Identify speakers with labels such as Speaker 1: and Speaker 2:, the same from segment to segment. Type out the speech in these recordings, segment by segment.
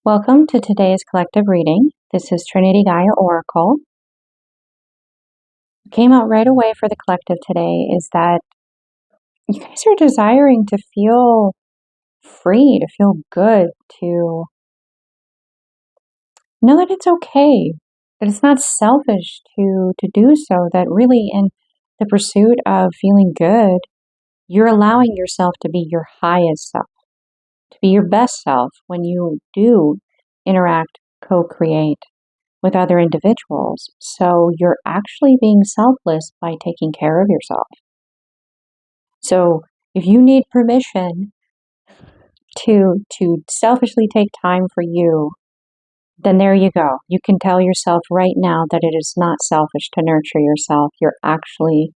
Speaker 1: Welcome to today's collective reading. This is TrinityGaiaOracle. What came out right away for the collective today is that you guys are desiring to feel free, to feel good, to know that it's okay, that it's not selfish to do so, that really in the pursuit of feeling good, you're allowing yourself to be your highest self, to be your best self when you do interact, co-create with other individuals. So you're actually being selfless by taking care of yourself. So if you need permission to selfishly take time for you, then there you go. You can tell yourself right now that it is not selfish to nurture yourself. You're actually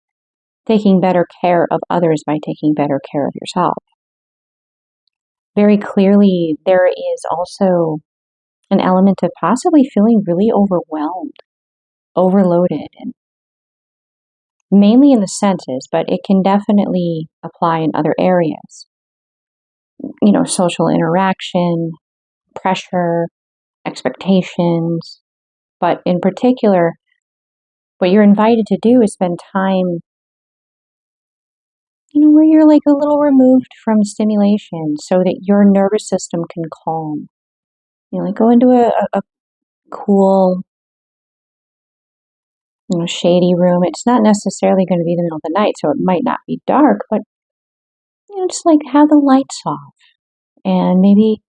Speaker 1: taking better care of others by taking better care of yourself. Very clearly, there is also an element of possibly feeling really overwhelmed, overloaded, and mainly in the senses, but it can definitely apply in other areas. You know, social interaction, pressure, expectations. But in particular, what you're invited to do is spend time, where you're like a little removed from stimulation so that your nervous system can calm. Like go into a cool, shady room. It's not necessarily going to be the middle of the night, so it might not be dark, but, just like have the lights off and maybe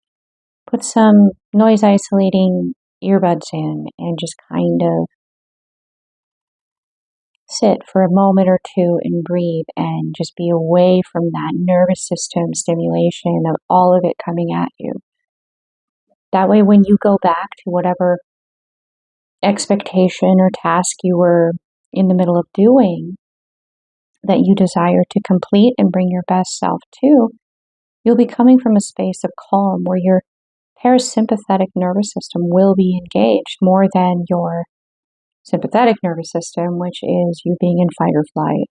Speaker 1: put some noise isolating earbuds in and just kind of sit for a moment or two and breathe and just be away from that nervous system stimulation of all of it coming at you. That way, when you go back to whatever expectation or task you were in the middle of doing that you desire to complete and bring your best self to, you'll be coming from a space of calm where your parasympathetic nervous system will be engaged more than your sympathetic nervous system, which is you being in fight or flight.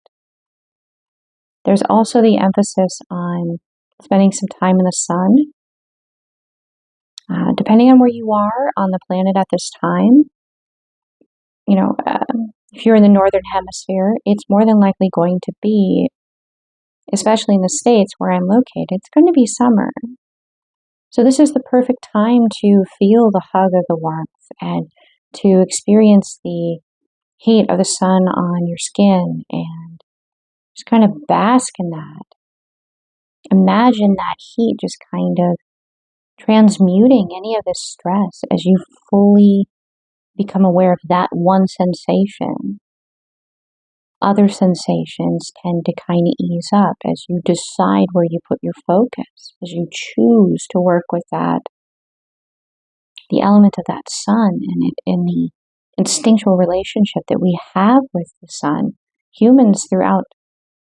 Speaker 1: There's also the emphasis on spending some time in the sun. Depending on where you are on the planet at this time, if you're in the northern hemisphere, it's more than likely going to be, especially in the States where I'm located, it's going to be summer. So this is the perfect time to feel the hug of the warmth and to experience the heat of the sun on your skin and just kind of bask in that. Imagine that heat just kind of transmuting any of this stress as you fully become aware of that one sensation. Other sensations tend to kind of ease up as you decide where you put your focus, as you choose to work with that, the element of that sun and in the instinctual relationship that we have with the sun. Humans throughout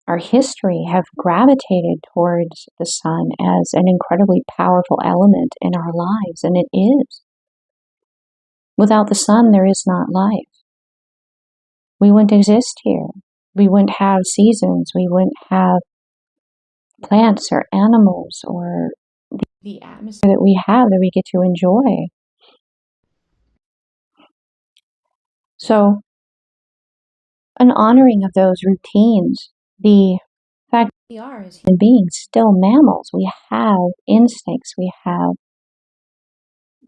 Speaker 1: our history have gravitated towards the sun as an incredibly powerful element in our lives, and it is. Without the sun, there is not life. We wouldn't exist here. We wouldn't have seasons. We wouldn't have plants or animals or the atmosphere that we have that we get to enjoy. So, an honoring of those routines, the fact that we are as human beings still mammals. We have instincts. We have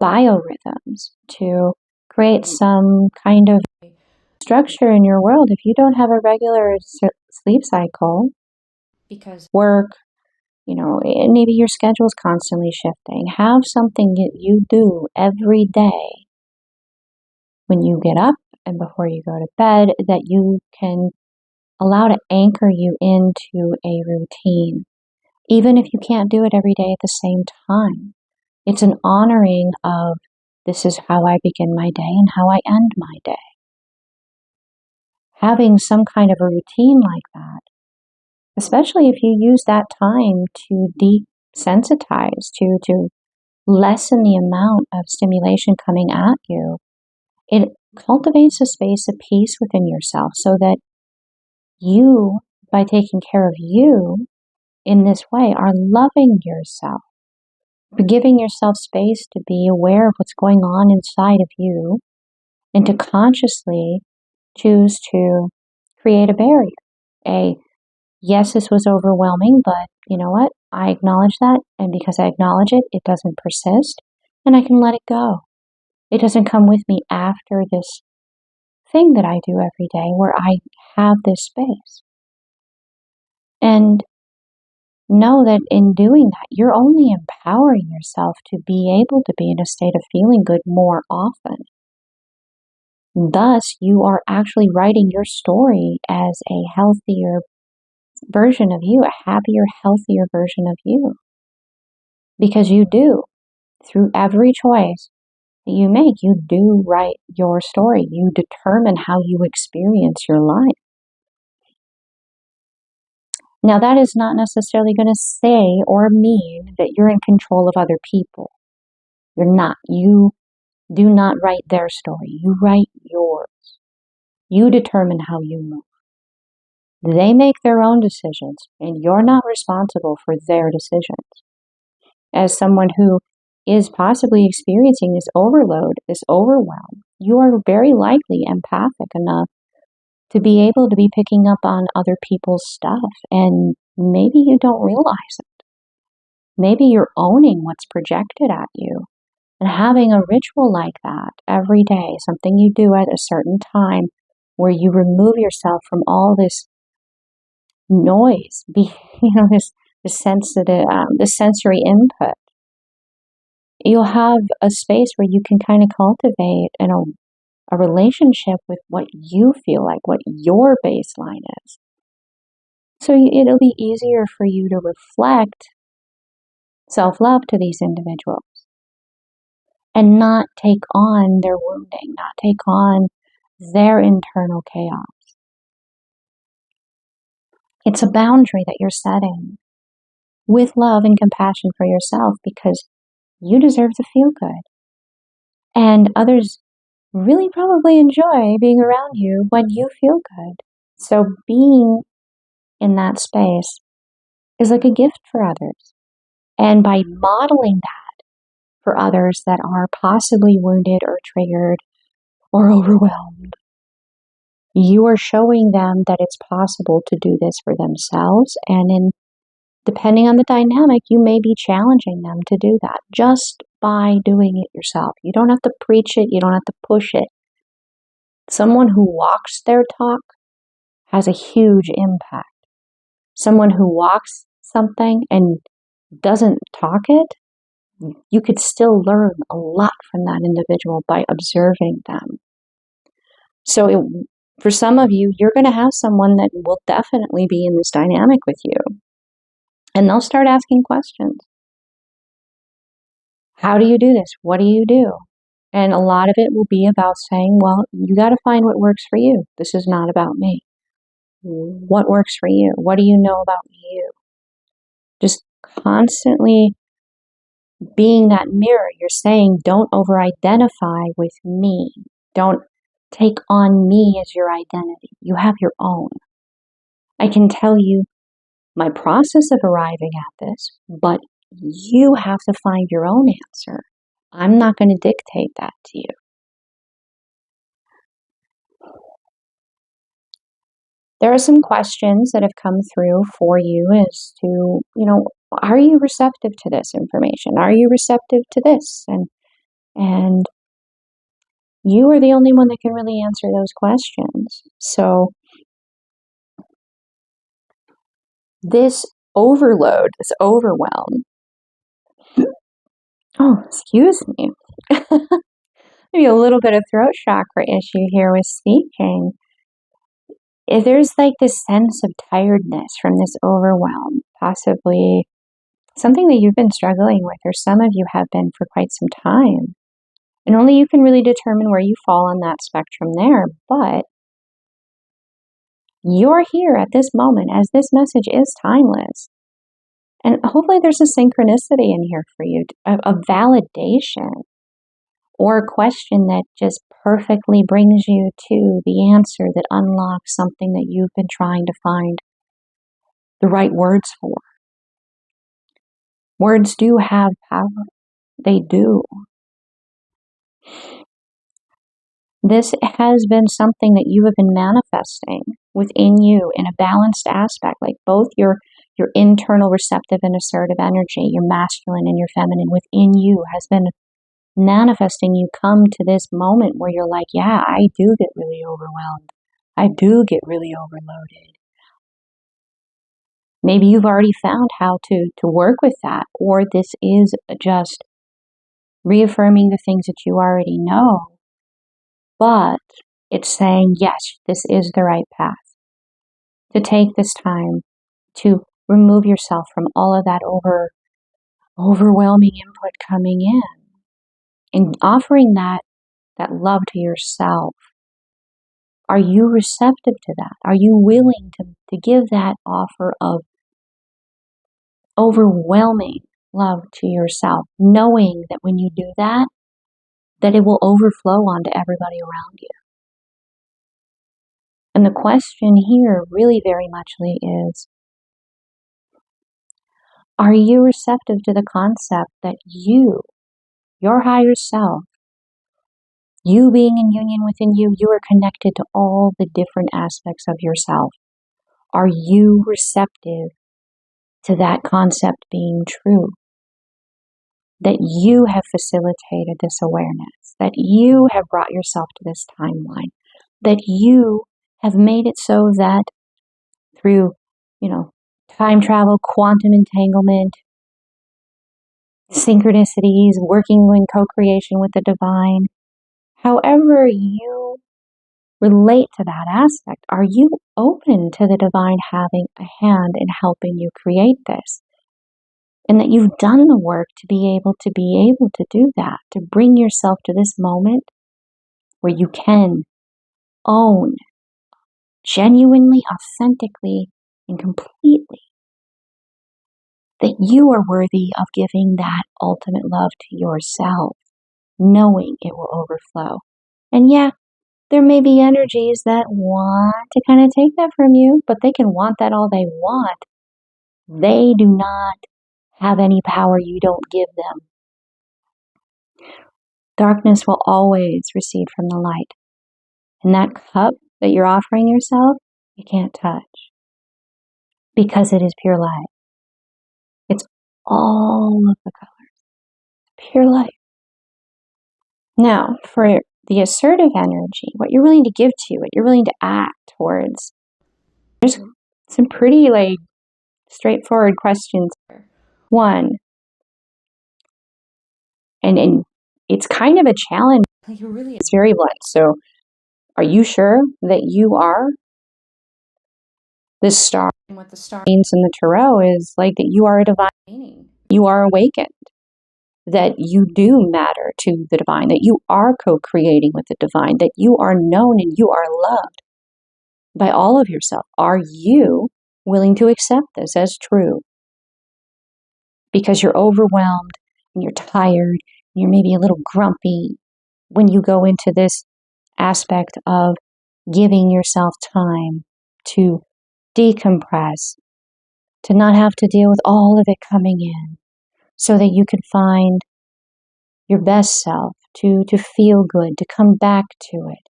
Speaker 1: biorhythms to create some kind of structure in your world. If you don't have a regular sleep cycle, because work, maybe your schedule's constantly shifting, have something that you do every day when you get up and before you go to bed that you can allow to anchor you into a routine, even if you can't do it every day at the same time. It's an honoring of this is how I begin my day and how I end my day. Having some kind of a routine like that, especially if you use that time to desensitize, to lessen the amount of stimulation coming at you, it cultivates a space of peace within yourself so that you, by taking care of you in this way, are loving yourself. giving yourself space to be aware of what's going on inside of you and to consciously choose to create a barrier. Yes, this was overwhelming, but you know what? I acknowledge that, and because I acknowledge it, it doesn't persist, and I can let it go. It doesn't come with me after this thing that I do every day where I have this space. And know that in doing that, you're only empowering yourself to be able to be in a state of feeling good more often. Thus, you are actually writing your story as a healthier version of you, a happier, healthier version of you. Because you do, through every choice that you make, you do write your story. You determine how you experience your life. Now, that is not necessarily going to say or mean that you're in control of other people. You're not. You do not write their story. You write yours. You determine how you move. They make their own decisions, and you're not responsible for their decisions. As someone who is possibly experiencing this overload, this overwhelm, you are very likely empathic enough to be able to be picking up on other people's stuff, and maybe you don't realize it. Maybe you're owning what's projected at you. And having a ritual like that every day, something you do at a certain time where you remove yourself from all this noise, this sensory input, you'll have a space where you can kind of cultivate a relationship with what you feel like, what your baseline is. So it'll be easier for you to reflect self-love to these individuals and not take on their wounding, not take on their internal chaos. It's a boundary that you're setting with love and compassion for yourself because you deserve to feel good. And others really probably enjoy being around you when you feel good. So being in that space is like a gift for others. And by modeling that for others that are possibly wounded or triggered or overwhelmed, you are showing them that it's possible to do this for themselves. And depending on the dynamic, you may be challenging them to do that just by doing it yourself. You don't have to preach it. You don't have to push it. Someone who walks their talk has a huge impact. Someone who walks something and doesn't talk it, you could still learn a lot from that individual by observing them. So for some of you, you're going to have someone that will definitely be in this dynamic with you. And they'll start asking questions. How do you do this? What do you do? And a lot of it will be about saying, well, you got to find what works for you. This is not about me. What works for you? What do you know about you? Just constantly being that mirror. You're saying, don't over-identify with me. Don't take on me as your identity. You have your own. I can tell you my process of arriving at this, but you have to find your own answer. I'm not going to dictate that to you. There are some questions that have come through for you as to, are you receptive to this information? Are you receptive to this? And you are the only one that can really answer those questions. So this overload, this overwhelm, oh, excuse me, maybe a little bit of throat chakra issue here with speaking. If there's like this sense of tiredness from this overwhelm, possibly something that you've been struggling with, or some of you have been for quite some time. And only you can really determine where you fall on that spectrum there. But you're here at this moment as this message is timeless. And hopefully there's a synchronicity in here for you, a validation, or a question that just perfectly brings you to the answer that unlocks something that you've been trying to find the right words for. Words do have power. They do. This has been something that you have been manifesting within you in a balanced aspect, like both your internal receptive and assertive energy, your masculine and your feminine within you has been manifesting. You come to this moment where you're like, yeah, I do get really overwhelmed. I do get really overloaded. Maybe you've already found how to work with that, or this is just reaffirming the things that you already know, but it's saying, yes, this is the right path. To take this time to remove yourself from all of that overwhelming input coming in and offering that love to yourself. Are you receptive to that? Are you willing to give that offer of overwhelming love to yourself, knowing that when you do that, that it will overflow onto everybody around you? And the question here really very muchly is, are you receptive to the concept that you, your higher self, you being in union within you, you are connected to all the different aspects of yourself? Are you receptive to that concept being true? That you have facilitated this awareness, that you have brought yourself to this timeline, that you have made it so that through, time travel, quantum entanglement, synchronicities, working in co-creation with the divine, however you relate to that aspect, are you open to the divine having a hand in helping you create this? And that you've done the work to be able to do that, to bring yourself to this moment where you can own genuinely, authentically, and completely that you are worthy of giving that ultimate love to yourself, knowing it will overflow. And yeah, there may be energies that want to kind of take that from you, but they can want that all they want. They do not have any power you don't give them. Darkness will always recede from the light. And that cup that you're offering yourself, you can't touch because it is pure light. It's all of the colors, pure light. Now, for the assertive energy, what you're willing to give to, what you're willing to act towards, there's some pretty straightforward questions. One, and it's kind of a challenge. It's very blunt. So, are you sure that you are this star? And what the star means in the tarot is that you are a divine being. You are awakened. That you do matter to the divine. That you are co-creating with the divine. That you are known and you are loved by all of yourself. Are you willing to accept this as true? Because you're overwhelmed and you're tired, and you're maybe a little grumpy when you go into this aspect of giving yourself time to decompress, to not have to deal with all of it coming in, so that you can find your best self, to feel good, to come back to it.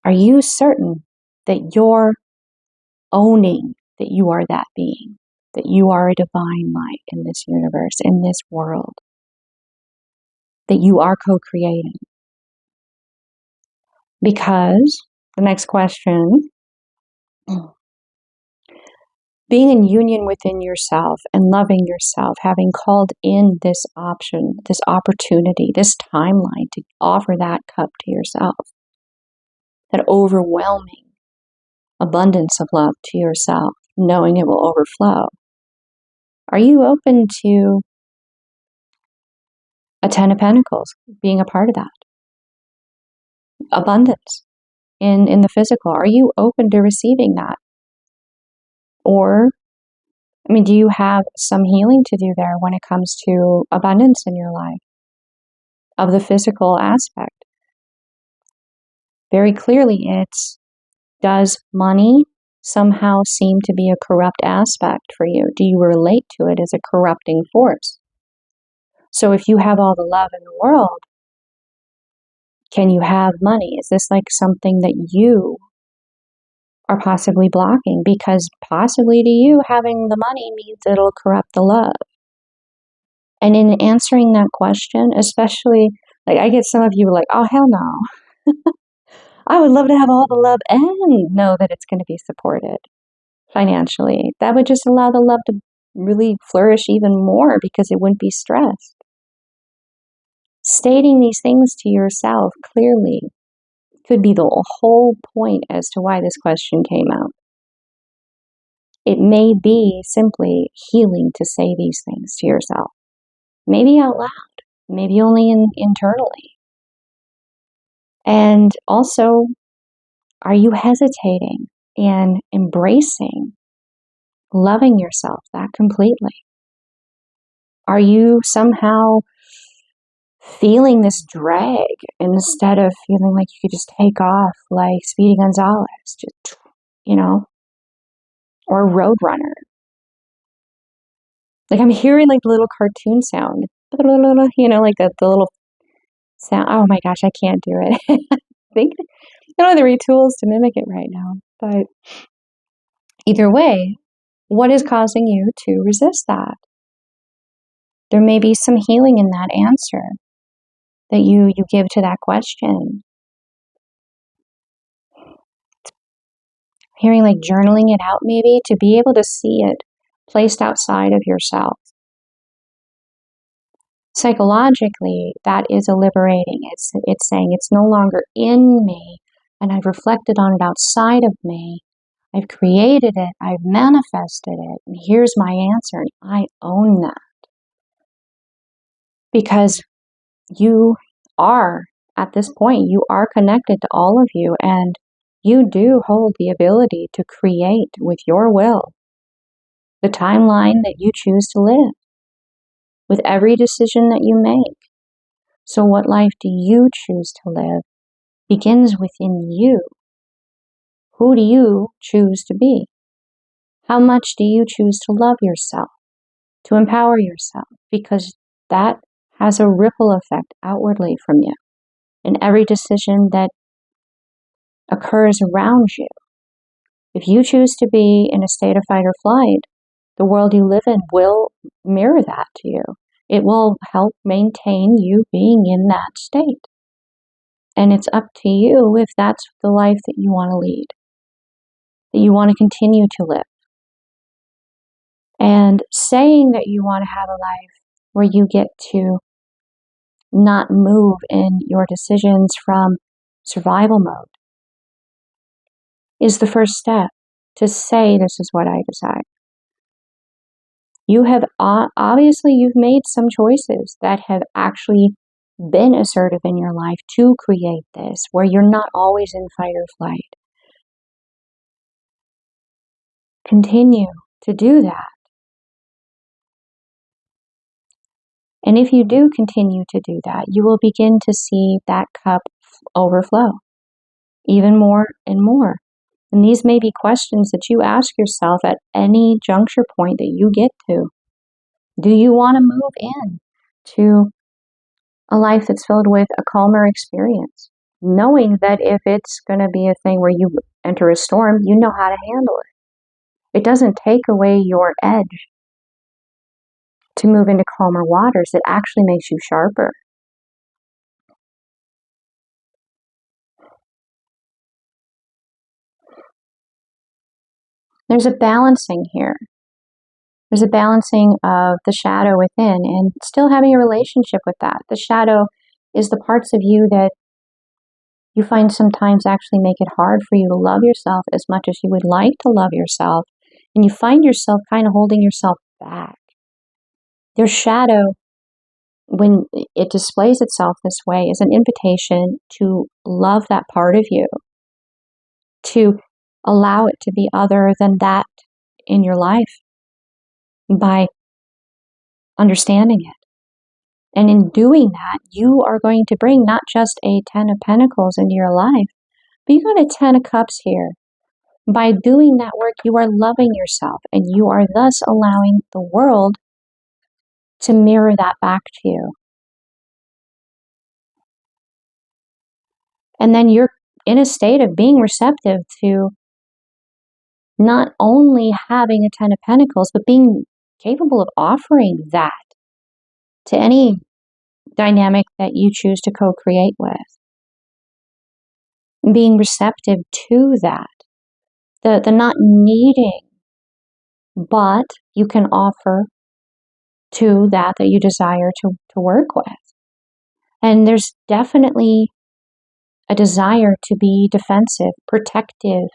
Speaker 1: Are you certain that you're owning that you are that being, that you are a divine light in this universe, in this world, that you are co-creating? Because the next question, being in union within yourself and loving yourself, having called in this option, this opportunity, this timeline to offer that cup to yourself, that overwhelming abundance of love to yourself, knowing it will overflow. Are you open to a 10 of Pentacles being a part of that? Abundance in the physical. Are you open to receiving that? Or, do you have some healing to do there when it comes to abundance in your life of the physical aspect? Very clearly, it's, does money somehow seem to be a corrupt aspect for you? Do you relate to it as a corrupting force? So if you have all the love in the world, can you have money? Is this like something that you are possibly blocking? Because possibly to you, having the money means it'll corrupt the love. And in answering that question, especially, like I get some of you like, oh, hell no. I would love to have all the love and know that it's going to be supported financially. That would just allow the love to really flourish even more because it wouldn't be stressed. Stating these things to yourself clearly could be the whole point as to why this question came out. It may be simply healing to say these things to yourself. Maybe out loud, maybe only internally. And also, are you hesitating and embracing loving yourself that completely? Are you somehow feeling this drag instead of feeling like you could just take off like Speedy Gonzalez, just, or Roadrunner? Like I'm hearing like the little cartoon sound, like the little sound. Oh my gosh, I can't do it. I think I don't have the right tools to mimic it right now. But either way, what is causing you to resist that? There may be some healing in that answer that you give to that question. Hearing like journaling it out maybe to be able to see it placed outside of yourself. Psychologically, that is a liberating. It's saying it's no longer in me, and I've reflected on it outside of me. I've created it, I've manifested it, and here's my answer, and I own that. Because you are, at this point, you are connected to all of you, and you do hold the ability to create with your will the timeline that you choose to live with every decision that you make. So what life do you choose to live begins within you. Who do you choose to be? How much do you choose to love yourself, to empower yourself? Because that has a ripple effect outwardly from you in every decision that occurs around you. If you choose to be in a state of fight or flight, the world you live in will mirror that to you. It will help maintain you being in that state. And it's up to you if that's the life that you want to lead, that you want to continue to live. And saying that you want to have a life where you get to not move in your decisions from survival mode is the first step to say, this is what I decide. You have obviously you've made some choices that have actually been assertive in your life to create this, where you're not always in fight or flight. Continue to do that. And if you do continue to do that, you will begin to see that cup overflow even more and more. And these may be questions that you ask yourself at any juncture point that you get to. Do you want to move in to a life that's filled with a calmer experience, knowing that if it's going to be a thing where you enter a storm, you know how to handle it? It doesn't take away your edge to move into calmer waters. It actually makes you sharper. There's a balancing here. There's a balancing of the shadow within and still having a relationship with that. The shadow is the parts of you that you find sometimes actually make it hard for you to love yourself as much as you would like to love yourself. And you find yourself kind of holding yourself back. Your shadow, when it displays itself this way, is an invitation to love that part of you, to allow it to be other than that in your life by understanding it. And in doing that, you are going to bring not just a 10 of Pentacles into your life, but you got a 10 of Cups here. By doing that work, you are loving yourself, and you are thus allowing the world to mirror that back to you. And then you're in a state of being receptive to not only having a 10 of Pentacles, but being capable of offering that to any dynamic that you choose to co-create with. Being receptive to that. The not needing, but you can offer to that you desire to work with. And there's definitely a desire to be defensive, protective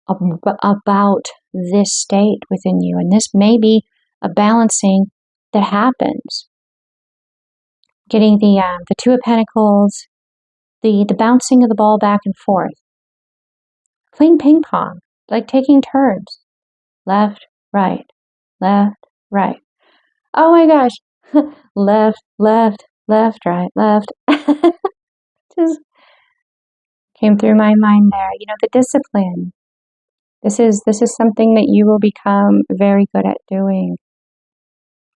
Speaker 1: about this state within you. And this may be a balancing that happens. Getting the Two of Pentacles, the bouncing of the ball back and forth. Playing ping pong, like taking turns. Left, right, left, right. Oh my gosh. Left, left, left, right, left. Just came through my mind there. You know, the discipline. This is something that you will become very good at doing.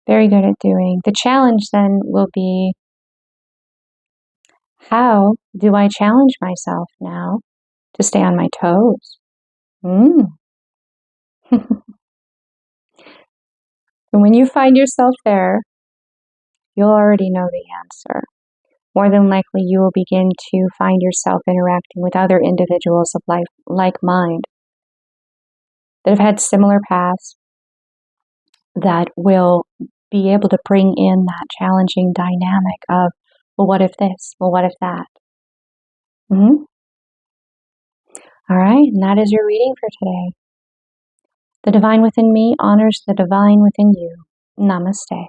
Speaker 1: Very good at doing. The challenge then will be, how do I challenge myself now to stay on my toes? And when you find yourself there, you'll already know the answer. More than likely, you will begin to find yourself interacting with other individuals of like mind that have had similar paths, that will be able to bring in that challenging dynamic of, well, what if this? Well, what if that? All right, and that is your reading for today. The divine within me honors the divine within you. Namaste.